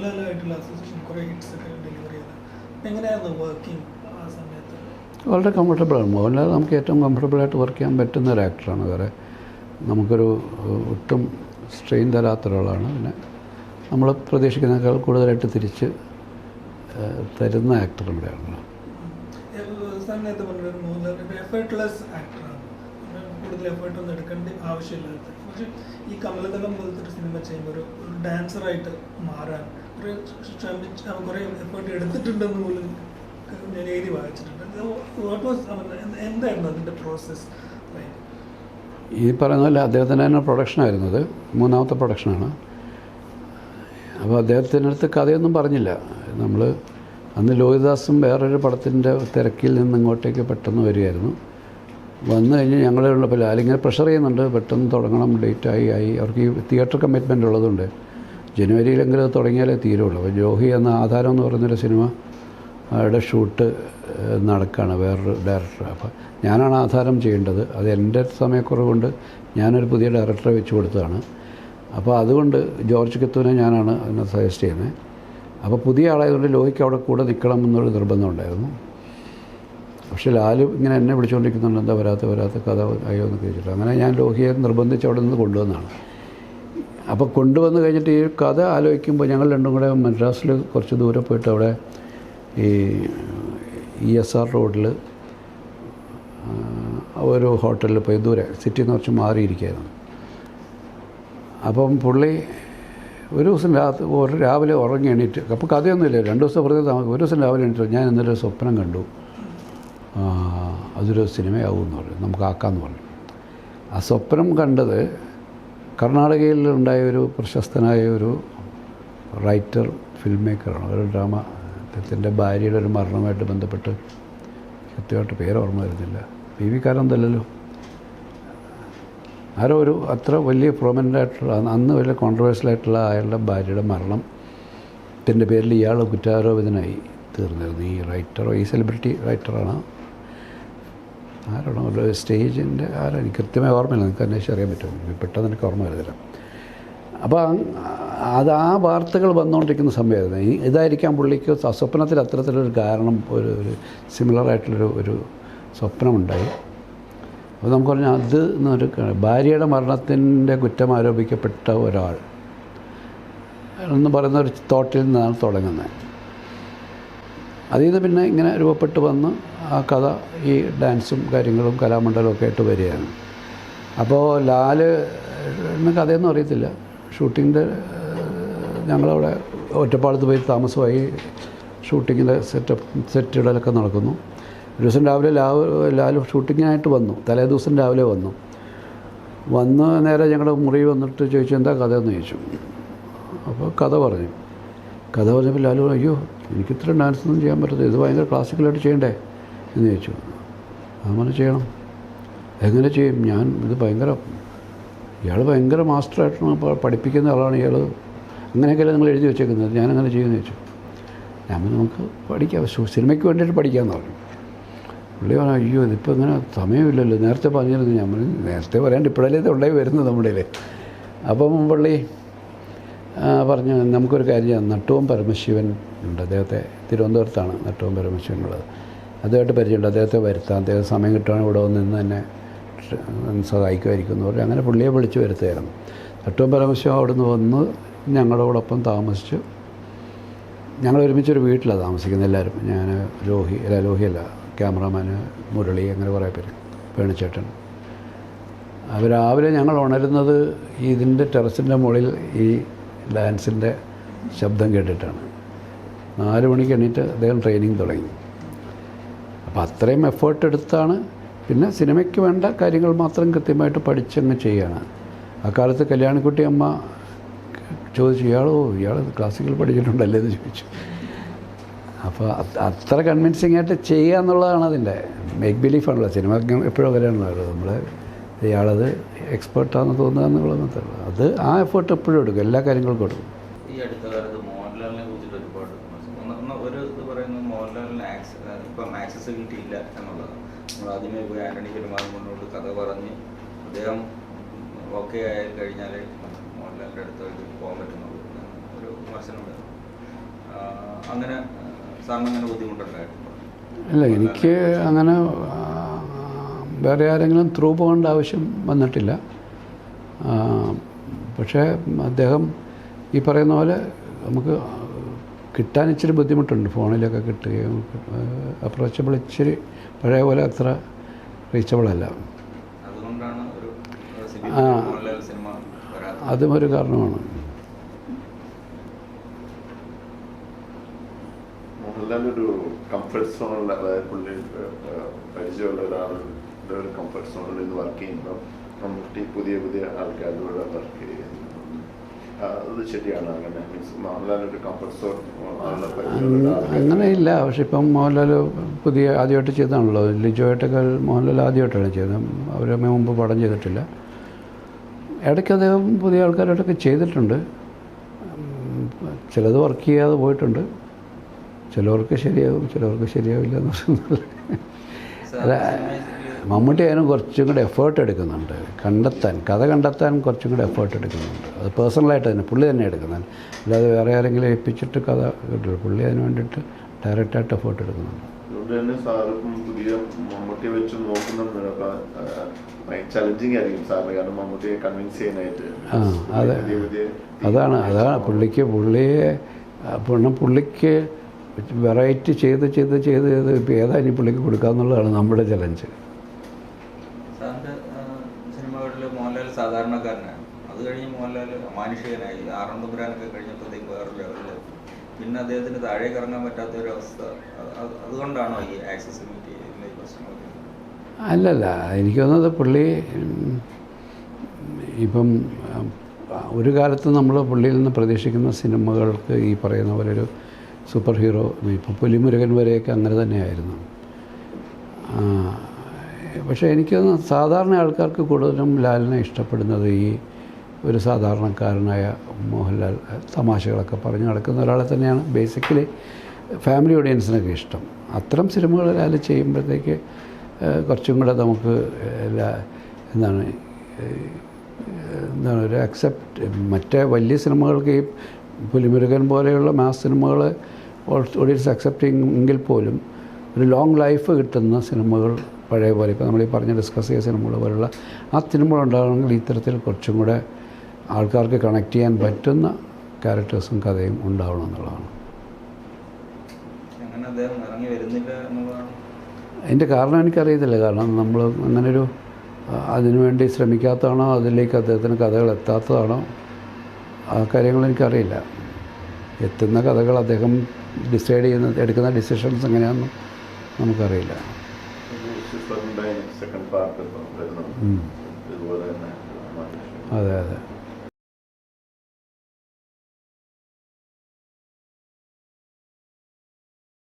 മോഹൻലാലായിട്ടുള്ള association കുറേ hits ഒക്കെ delivery ചെയ്തത് എങ്ങനെയായിരുന്നു വർക്കിംഗ് ആ സമയത്ത്? വളരെ കംഫർട്ടബിളാണ്. മോഹൻലാൽ നമുക്ക് ഏറ്റവും കംഫർട്ടബിളായിട്ട് വർക്ക് ചെയ്യാൻ പറ്റുന്ന ഒരു ആക്ടറാണ്. വേറെ നമുക്കൊരു ഒട്ടും സ്ട്രെയിൻ തരാത്ത ഒരാളാണ്. പിന്നെ നമ്മൾ പ്രതീക്ഷിക്കുന്നതിനേക്കാൾ കൂടുതലായിട്ട് തിരിച്ച് തരുന്ന ആക്ടർ കൂടെയാണല്ലോ. നേരത്തെ പറഞ്ഞൊരു മോഹൻലാൽ എഫേർട്ട്ലെസ് ആക്ടറാണ്, കൂടുതൽ എഫേർട്ടൊന്നും എടുക്കേണ്ട ആവശ്യമില്ലാത്ത. പക്ഷേ ഈ കമലദളം പോലത്തെ ഒരു സിനിമ ചെയ്യുമ്പോൾ ഒരു ഡാൻസറായിട്ട് മാറാൻ കുറേ കുറേ എഫേർട്ട് എടുത്തിട്ടുണ്ടെന്ന് പോലും ഞാൻ എഴുതി വായിച്ചിട്ടുണ്ട്. എന്തായിരുന്നു അതിൻ്റെ പ്രോസസ്സ്? ഈ പറയുന്ന പോലെ അദ്ദേഹത്തിൻ്റെ തന്നെ പ്രൊഡക്ഷനായിരുന്നത്, മൂന്നാമത്തെ പ്രൊഡക്ഷനാണ്. അപ്പോൾ അദ്ദേഹത്തിൻ്റെ അടുത്ത് കഥയൊന്നും പറഞ്ഞില്ല. നമ്മൾ അന്ന് ലോഹിതദാസും വേറൊരു പടത്തിൻ്റെ തിരക്കിൽ നിന്ന് ഇങ്ങോട്ടേക്ക് പെട്ടെന്ന് വരികയായിരുന്നു. വന്നു കഴിഞ്ഞ് ഞങ്ങളുള്ളപ്പോൾ ലാലിങ്ങനെ പ്രഷർ ചെയ്യുന്നുണ്ട്, പെട്ടെന്ന് തുടങ്ങണം, ഡേറ്റായി അവർക്ക് ഈ തിയേറ്റർ കമ്മിറ്റ്മെൻ്റ് ഉള്ളതുകൊണ്ട് ജനുവരിയിലെങ്കിലും അത് തുടങ്ങിയാലേ തീരുള്ളൂ. അപ്പോൾ ജോഹി എന്ന ആധാരം എന്ന് പറയുന്നൊരു സിനിമ അവിടെ ഷൂട്ട് നടക്കുകയാണ് വേറൊരു ഡയറക്ടർ. അപ്പോൾ ഞാനാണ് ആധാരം ചെയ്യേണ്ടത്. അത് എൻ്റെ സമയക്കുറവ് കൊണ്ട് ഞാനൊരു പുതിയ ഡയറക്ടറെ വെച്ച് കൊടുത്തതാണ്. അപ്പോൾ അതുകൊണ്ട് ജോർജ് കത്തൂനെ ഞാനാണ് അതിനെ സജസ്റ്റ് ചെയ്യുന്നത്. അപ്പോൾ പുതിയ ആളായതുകൊണ്ട് ലോഹിക്ക് അവിടെ കൂടെ നിൽക്കണം എന്നൊരു നിർബന്ധം ഉണ്ടായിരുന്നു. പക്ഷേ ലാല് ഇങ്ങനെ എന്നെ വിളിച്ചുകൊണ്ടിരിക്കുന്നുണ്ട്, എന്താ വരാത്ത കഥ അയ്യോ എന്നൊക്കെ ചോദിച്ചിട്ട്. അങ്ങനെ ഞാൻ ലോഹിയെ നിർബന്ധിച്ച് അവിടെ നിന്ന് കൊണ്ടുവന്നതാണ്. അപ്പോൾ കൊണ്ടുവന്ന് കഴിഞ്ഞിട്ട് ഈ കഥ ആലോചിക്കുമ്പോൾ ഞങ്ങൾ രണ്ടും കൂടെ മദ്രാസിൽ കുറച്ച് ദൂരെ പോയിട്ട് അവിടെ ഈ ESR റോഡിൽ ഒരു ഹോട്ടലിൽ പോയി, ദൂരെ സിറ്റിയിൽ നിന്ന് കുറച്ച് മാറിയിരിക്കുകയായിരുന്നു. അപ്പം പുള്ളി ഒരു ദിവസം രാവിലെ ഉറങ്ങി എണീറ്റ്, അപ്പോൾ കഥയൊന്നുമില്ല, 2 ദിവസം വെറുതെ ഒരു ദിവസം രാവിലെ എണീറ്റ് ഞാൻ ഇന്നലെ ഒരു സ്വപ്നം കണ്ടു, അതൊരു സിനിമയാവുമെന്ന് പറഞ്ഞു, നമുക്ക് ആക്കാമെന്ന് പറഞ്ഞു. ആ സ്വപ്നം കണ്ടത് കർണാടകയിൽ ഉണ്ടായ ഒരു പ്രശസ്തനായ ഒരു റൈറ്റർ ഫിലിം മേക്കറാണ്. ഒരു ഡ്രാമ, അദ്ദേഹത്തിൻ്റെ ഭാര്യയുടെ ഒരു മരണവുമായിട്ട് ബന്ധപ്പെട്ട് കൃത്യമായിട്ട് പേര് ഓർമ്മ വരുന്നില്ല, PV കാരന്തല്ലല്ലോ, ആരോ ഒരു അത്ര വലിയ പ്രൊമനൻ്റ് ആയിട്ടുള്ള അന്ന് വലിയ കോൺട്രവേഴ്സ്യലായിട്ടുള്ള അയാളുടെ ഭാര്യയുടെ മരണത്തിൻ്റെ പേരിൽ ഇയാൾ കുറ്റാരോപിതനായി തീർന്നിരുന്നു. ഈ റൈറ്ററോ ഈ സെലിബ്രിറ്റി റൈറ്ററാണ്, ആരാണോ ഒരു സ്റ്റേജിൻ്റെ ആരാണ് എനിക്ക് കൃത്യമായി ഓർമ്മയില്ല, നിങ്ങൾക്ക് അന്വേഷിച്ച് അറിയാൻ പറ്റും, പെട്ടെന്ന് എനിക്ക് ഓർമ്മ വരുന്നില്ല. അപ്പോൾ അത് ആ വാർത്തകൾ വന്നുകൊണ്ടിരിക്കുന്ന സമയമായിരുന്നു. ഇതായിരിക്കാം പുള്ളിക്ക് സ്വപ്നത്തിൽ അത്തരത്തിലൊരു കാരണം, ഒരു സിമിലറായിട്ടുള്ളൊരു സ്വപ്നമുണ്ടായി. അപ്പോൾ നമുക്ക് പറഞ്ഞാൽ അത് എന്നൊരു ഭാര്യയുടെ മരണത്തിൻ്റെ കുറ്റം ആരോപിക്കപ്പെട്ട ഒരാൾ എന്ന് പറയുന്ന ഒരു തോട്ടിൽ നിന്നാണ് തുടങ്ങുന്നത്. അതിൽ നിന്ന് പിന്നെ ഇങ്ങനെ രൂപപ്പെട്ട് വന്ന് ആ കഥ ഈ ഡാൻസും കാര്യങ്ങളും കലാമണ്ഡലവും ഒക്കെ ആയിട്ട് വരികയാണ്. അപ്പോൾ ലാല് എന്ന കഥയൊന്നും അറിയത്തില്ല. ഷൂട്ടിങ്ങിൻ്റെ ഞങ്ങളവിടെ ഒറ്റപ്പാലത്ത് പോയി താമസമായി, ഷൂട്ടിങ്ങിൻ്റെ സെറ്റിടലൊക്കെ നടക്കുന്നു. ഒരു ദിവസം രാവിലെ ലാല് ഷൂട്ടിങ്ങിനായിട്ട് വന്നു, തലേ ദിവസം രാവിലെ വന്ന് നേരെ ഞങ്ങളുടെ മുറി വന്നിട്ട് ചോദിച്ചു എന്താ കഥയെന്ന് ചോദിച്ചു. അപ്പോൾ കഥ പറഞ്ഞപ്പോൾ ലാലു അയ്യോ എനിക്കിത്ര ഡാൻസൊന്നും ചെയ്യാൻ പറ്റത്തില്ല, ഇത് ഭയങ്കര ക്ലാസിക്കലായിട്ട് ചെയ്യണ്ടേ എന്ന് ചോദിച്ചു. അങ്ങനെ ചെയ്യണം, എങ്ങനെ ചെയ്യും, ഞാൻ ഇത് ഇയാൾ ഭയങ്കര മാസ്റ്ററായിട്ടാണ് പഠിപ്പിക്കുന്ന ആളാണ് ഇയാൾ, അങ്ങനെയൊക്കെയല്ലേ നിങ്ങൾ എഴുതി വെച്ചേക്കുന്നത്, ഞാനങ്ങനെ ചെയ്യുമെന്ന് ചോദിച്ചു. ഞാൻ നമുക്ക് പഠിക്കാം, സിനിമയ്ക്ക് വേണ്ടിയിട്ട് പഠിക്കാമെന്ന് പറഞ്ഞു. പുള്ളി പറഞ്ഞു അയ്യോ ഇതിപ്പോൾ ഇങ്ങനെ സമയമില്ലല്ലോ, നേരത്തെ പറഞ്ഞിരുന്നു. ഞാൻ പറഞ്ഞു നേരത്തെ പറയാണ്ട് ഇപ്പോഴല്ലേ ഇത് ഉണ്ടായി വരുന്നത് നമ്മുടെ. അപ്പം പുള്ളി പറഞ്ഞു നമുക്കൊരു കാര്യം ചെയ്യാം, നട്ടുവം പരമശിവൻ ഉണ്ട്, അദ്ദേഹത്തെ തിരുവനന്തപുരത്താണ് നട്ടുവം പരമശിവൻ ഉള്ളത്, അദ്ദേഹമായിട്ട് പരിചയമുണ്ട്, അദ്ദേഹത്തെ വരുത്താം, അദ്ദേഹം സമയം കിട്ടുവാണെങ്കിൽ ഇവിടെ വന്ന് നിന്ന് തന്നെ സഹായിക്കുമായിരിക്കും എന്ന് പറഞ്ഞു. അങ്ങനെ പുള്ളിയെ വിളിച്ച് വരുത്തുകയായിരുന്നു. നട്ടുവം പരമശിവൻ അവിടെ നിന്ന് വന്ന് ഞങ്ങളോടൊപ്പം താമസിച്ചു. ഞങ്ങൾ ഒരുമിച്ചൊരു വീട്ടിലാണ് താമസിക്കുന്നത് എല്ലാവരും. ഞാൻ ലോഹിയല്ല, ക്യാമറാമാന് മുരളി, അങ്ങനെ കുറേ പേര്, വേണുചേട്ടൻ. അവർ രാവിലെ ഞങ്ങൾ ഉണരുന്നത് ഇതിൻ്റെ ടെറസിൻ്റെ മുകളിൽ ഈ ഡാൻസിൻ്റെ ശബ്ദം കേട്ടിട്ടാണ്. 4 മണിക്ക് എണീറ്റ് അദ്ദേഹം ട്രെയിനിങ് തുടങ്ങി. അപ്പോൾ അത്രയും എഫേർട്ട് എടുത്താണ്. പിന്നെ സിനിമയ്ക്ക് വേണ്ട കാര്യങ്ങൾ മാത്രം കൃത്യമായിട്ട് പഠിച്ചങ്ങ് ചെയ്യുകയാണ്. അക്കാലത്ത് കല്യാണിക്കുട്ടി അമ്മ ചോദിച്ചു ഇയാൾ ക്ലാസിക്കൽ പഠിച്ചിട്ടുണ്ടല്ലേ എന്ന് ചോദിച്ചു. അപ്പോൾ അത്ര കൺവിൻസിങ് ആയിട്ട് ചെയ്യുക എന്നുള്ളതാണ് അതിൻ്റെ മേക്ക് ബിലീഫാണല്ലോ. സിനിമ എപ്പോഴും വരാനുള്ളത് നമ്മൾ ഇയാളത് എക്സ്പേർട്ടാണെന്ന് തോന്നുക എന്നുള്ളത് മാത്രമല്ല, അത് ആ എഫേർട്ട് എപ്പോഴും എടുക്കും, എല്ലാ കാര്യങ്ങൾക്കും എടുക്കും. ഈ അടുത്ത കാലത്ത് മോഹൻലാലിനെ കുറിച്ചിട്ട് ഒരുപാട് ഒരു ഇത് പറയുന്നത് മോഹൻലാലിന് ഇപ്പം ആക്സസിബിലിറ്റി ഇല്ല എന്നുള്ളതാണ്. നമ്മൾ ആദ്യമേ പോയി ആൻ്റണി പെരുമാറും കൊണ്ടുകൊണ്ട് കഥ പറഞ്ഞ് അദ്ദേഹം ഓക്കെ ആയി കഴിഞ്ഞാൽ മോഹൻലാലിൻ്റെ അടുത്ത് പോകാൻ പറ്റുന്നുള്ളൂ ഒരു വിമർശനം ഉണ്ടായിരുന്നു. അങ്ങനെ സാറിന് അങ്ങനെ ബുദ്ധിമുട്ടുണ്ടായിട്ടുണ്ടോ? ഇല്ല, എനിക്ക് അങ്ങനെ വേറെ ആരെങ്കിലും ത്രൂ പോകേണ്ട ആവശ്യം വന്നിട്ടില്ല. പക്ഷേ അദ്ദേഹം ഈ പറയുന്ന പോലെ നമുക്ക് കിട്ടാൻ ഇച്ചിരി ബുദ്ധിമുട്ടുണ്ട്. ഫോണിലൊക്കെ കിട്ടുകയും അപ്രോച്ചബിൾ ഇച്ചിരി പഴയ പോലെ അത്ര റീച്ചബിളല്ല. അതുകൊണ്ടാണ് ഒരു സിനിമ അതും ഒരു കാരണമാണ്. മോഹൻലാലൊരു കംഫർട്ട് സോണിൽ, അതായത് പുള്ളി പരിചയമുള്ള ഒരാളുടെ ഒരു കംഫർട്ട് സോണിൽ നിന്ന് വർക്ക് ചെയ്യുമ്പോൾ മമ്മൂട്ടി പുതിയ പുതിയ ആൾക്കാരുടെ വർക്ക് ചെയ്യുന്നു. അത് ശരിയാണ്. അങ്ങനെ മീൻസ് മോഹൻലാലൊരു കംഫർട്ട് സോൺ അങ്ങനെയില്ല. പക്ഷെ ഇപ്പം മോഹൻലാൽ ആദ്യമായിട്ട് ചെയ്താണല്ലോ. ലിജോയായിട്ടൊക്കെ മോഹൻലാൽ ആദ്യമായിട്ടാണ് ചെയ്തത്. അവർ മുമ്പ് പടം ചെയ്തിട്ടില്ല. ഇടയ്ക്ക് അദ്ദേഹം പുതിയ ആൾക്കാരോടൊക്കെ ചെയ്തിട്ടുണ്ട്. ചിലത് വർക്ക് ചെയ്യാതെ പോയിട്ടുണ്ട്. ചിലവർക്ക് ശരിയാവും, ചിലവർക്ക് ശരിയാവില്ല എന്ന് പറയുന്നത്. മമ്മൂട്ടി അതിനും കുറച്ചും കൂടെ എഫേർട്ട് എടുക്കുന്നുണ്ട്. കഥ കണ്ടെത്താൻ കുറച്ചും കൂടെ എഫേർട്ട് എടുക്കുന്നുണ്ട്. അത് പേഴ്സണലായിട്ട് തന്നെ പുള്ളി തന്നെ എടുക്കുന്നുണ്ട്. അല്ലാതെ വേറെ ആരെങ്കിലും ഏൽപ്പിച്ചിട്ട് കഥ കിട്ടില്ല. പുള്ളി അതിന് വേണ്ടിയിട്ട് ഡയറക്റ്റായിട്ട് എഫേർട്ട് എടുക്കുന്നുണ്ട്. അതുകൊണ്ട് തന്നെ സാറിപ്പം പുതിയ മമ്മൂട്ടിയെ വെച്ച് നോക്കുന്നുണ്ട്. ചലഞ്ചിങ് ആയിരിക്കും സാറിന്, കാരണം മമ്മൂട്ടിയെ കൺവിൻസ് ചെയ്യാനായിട്ട്. അതാണ് പുള്ളിക്ക് വെറൈറ്റി ചെയ്ത് ഇപ്പോൾ ഏതായാലും പുള്ളിക്ക് കൊടുക്കാമെന്നുള്ളതാണ് നമ്മുടെ ചലഞ്ച്. സാറിൻ്റെ സിനിമകളിൽ മോഹൻലാൽ സാധാരണക്കാരനാണ്. അത് കഴിഞ്ഞ് മോഹൻലാൽ മാനുഷികനായി. ആറാം തമ്പുരാനൊക്കെ കഴിഞ്ഞപ്പോഴത്തേക്ക് വേറെ ലെവലിൽ പിന്നെ അദ്ദേഹത്തിന് താഴേക്ക് ഇറങ്ങാൻ പറ്റാത്ത ഒരു അവസ്ഥ. അതുകൊണ്ടാണോ ഈ ആക്സസിബിലിറ്റിയിലെ പ്രശ്നങ്ങൾ? അല്ലല്ല, എനിക്ക് തോന്നുന്നത് പുള്ളി ഇപ്പം ഒരു കാലത്ത് നമ്മൾ പുള്ളിയിൽ നിന്ന് പ്രതീക്ഷിക്കുന്ന സിനിമകൾക്ക് ഈ പറയുന്ന പോലെ ഒരു സൂപ്പർ ഹീറോ, ഇപ്പോൾ പുലിമുരുകൻ വരെയൊക്കെ അങ്ങനെ തന്നെയായിരുന്നു. പക്ഷേ എനിക്ക് തോന്നുന്നു സാധാരണ ആൾക്കാർക്ക് കൂടുതലും ലാലിനെ ഇഷ്ടപ്പെടുന്നത് ഈ ഒരു സാധാരണക്കാരനായ മോഹൻലാൽ തമാശകളൊക്കെ പറഞ്ഞ് നടക്കുന്ന ഒരാളെ തന്നെയാണ് ബേസിക്കലി ഫാമിലി ഓഡിയൻസിനൊക്കെ ഇഷ്ടം. അത്തരം സിനിമകൾ ലാൽ ചെയ്യുമ്പോഴത്തേക്ക് കുറച്ചും കൂടെ നമുക്ക് എന്താണ് ഒരു അക്സെപ്റ്റ്. മറ്റേ വലിയ സിനിമകൾക്ക് ഈ പുലിമുരുകൻ പോലെയുള്ള മാസ് സിനിമകൾ ഓഡിയൻസ് അക്സെപ്റ്റിംഗ് എങ്കിൽ പോലും ഒരു ലോങ് ലൈഫ് കിട്ടുന്ന സിനിമകൾ പഴയ പോലെ ഇപ്പോൾ നമ്മൾ ഈ പറഞ്ഞ് ഡിസ്കസ് ചെയ്ത സിനിമകൾ പോലുള്ള ആ സിനിമകൾ ഉണ്ടാകണമെങ്കിൽ ഇത്തരത്തിൽ കുറച്ചും കൂടെ ആൾക്കാർക്ക് കണക്ട് ചെയ്യാൻ പറ്റുന്ന ക്യാരക്ടേഴ്സും കഥയും ഉണ്ടാവണം എന്നുള്ളതാണ്. അതിൻ്റെ കാരണം എനിക്കറിയത്തില്ല. കാരണം നമ്മൾ അങ്ങനൊരു അതിനുവേണ്ടി ശ്രമിക്കാത്തതാണോ, അതിലേക്ക് അദ്ദേഹത്തിന് കഥകൾ എത്താത്തതാണോ, ആ കാര്യങ്ങൾ എനിക്കറിയില്ല. എത്തുന്ന കഥകൾ അദ്ദേഹം എടുക്കുന്ന ഡിസിഷൻസ് എങ്ങനെയാണെന്നും നമുക്കറിയില്ല. സെക്കൻഡ് പാർട്ട് വരുന്നു.